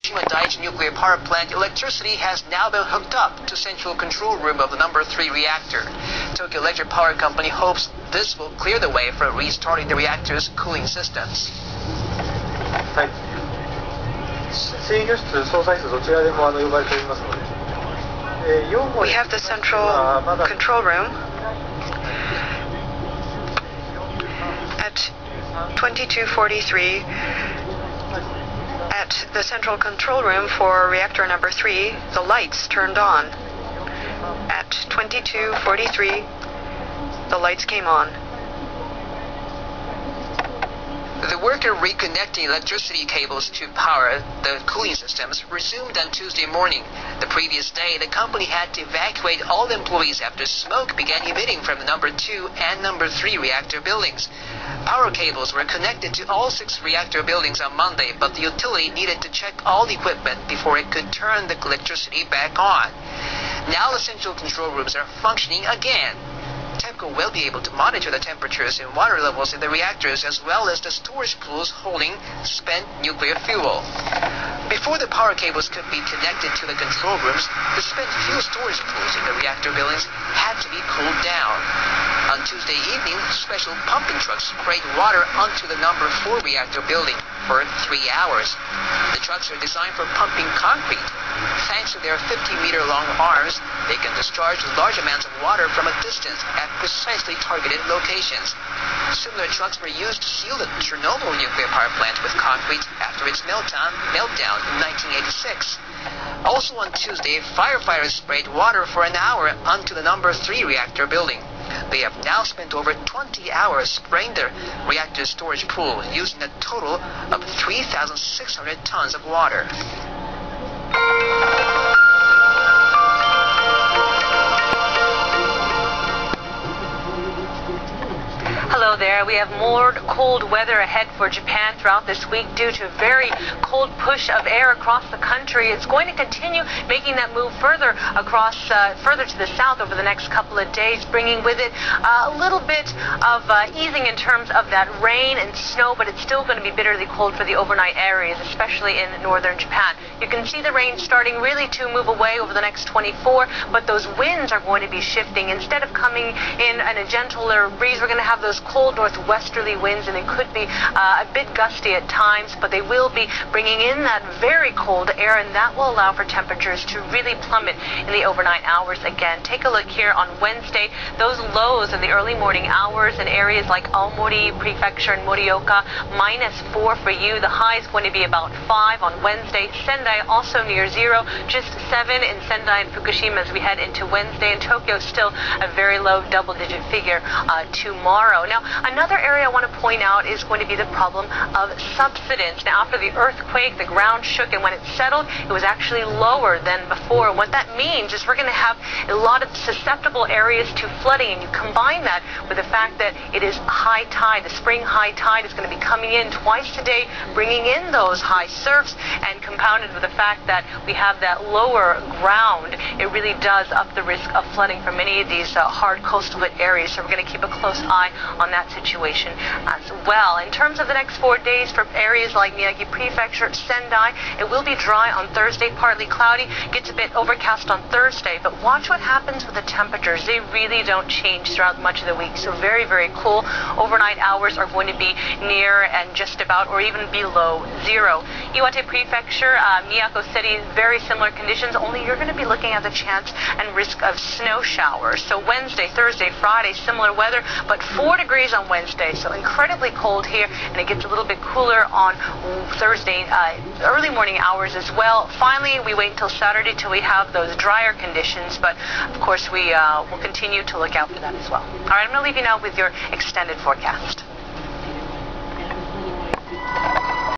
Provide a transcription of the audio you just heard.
Daiichi nuclear power plant, electricity has now been hooked up to central control room of the number 3 reactor. Tokyo Electric Power Company hopes this will clear the way for restarting the reactor's cooling systems. はい。制御室、操作室どちらでも呼ばれておりますので。We have the central control room at 2243. At the central control room for reactor number 3, the lights turned on. At 2243, the lights came on. The work of reconnecting electricity cables to power the cooling systems resumed on Tuesday morning. The previous day, the company had to evacuate all employees after smoke began emitting from the number 2 and number 3 reactor buildings. Power cables were connected to all 6 reactor buildings on Monday, but the utility needed to check all the equipment before it could turn the electricity back on. Now the central control rooms are functioning again. TEPCO will be able to monitor the temperatures and water levels in the reactors as well as the storage pools holding spent nuclear fuel. Before the power cables could be connected to the control rooms, the spent fuel storage pools in the reactor buildings had to be cooled down. On Tuesday evening, special pumping trucks sprayed water onto the number 4 reactor building for 3 hours. The trucks are designed for pumping concrete. Thanks to their 50-meter-long arms, they can discharge large amounts of water from a distance at precisely targeted locations. Similar trucks were used to seal the Chernobyl nuclear power plant with concrete after its meltdown in 1986. Also on Tuesday, firefighters sprayed water for an hour onto the number 3 reactor building. They have now spent over 20 hours spraying the reactor storage pool, using a total of 3,600 tons of water. Hello there. We have more cold weather ahead for Japan throughout this week due to a very cold push of air across the country. It's going to continue making that move further across, further to the south over the next couple of days, bringing with it a little bit of easing in terms of that rain and snow, but it's still going to be bitterly cold for the overnight areas, especially in northern Japan. You can see the rain starting really to move away over the next 24, but those winds are going to be shifting. Instead of coming in a gentler breeze, we're going to have those cold northwesterly winds, and it could be a bit gusty at times, but they will be bringing in that very cold air, and that will allow for temperatures to really plummet in the overnight hours again. Take a look here on Wednesday. Those lows in the early morning hours in areas like Aomori Prefecture and Morioka, -4 for you. The high is going to be about 5 on Wednesday. Sendai also near 0, just 7 in Sendai and Fukushima as we head into Wednesday, and Tokyo still a very low double-digit figure tomorrow. Now, another area I want to point out is going to be the problem of subsidence. Now, after the earthquake, the ground shook, and when it settled, it was actually lower than before. What that means is we're going to have a lot of susceptible areas to flooding, and you combine that with the fact that it is high tide. The spring high tide is going to be coming in twice today, bringing in those high surfs, and compounded with the fact that we have that lower ground, it really does up the risk of flooding for many of these hard coastal areas. So we're going to keep a close eye on that situation as well. In terms of the next 4 days for areas like Miyagi Prefecture, Sendai, it will be dry on Thursday, partly cloudy, gets a bit overcast on Thursday, but watch what happens with the temperatures. They really don't change throughout much of the week, so very, very cool. Overnight hours are going to be near and just about or even below 0. Iwate Prefecture, Miyako City, very similar conditions, only you're going to be looking at the chance and risk of snow showers. So Wednesday, Thursday, Friday, similar weather, but 4 degrees on Wednesday, so incredibly cold here, and it gets a little bit cooler on Thursday, early morning hours as well. Finally, we wait until Saturday till we have those drier conditions, but of course we will continue to look out for that as well. All right, I'm going to leave you now with your extended forecast.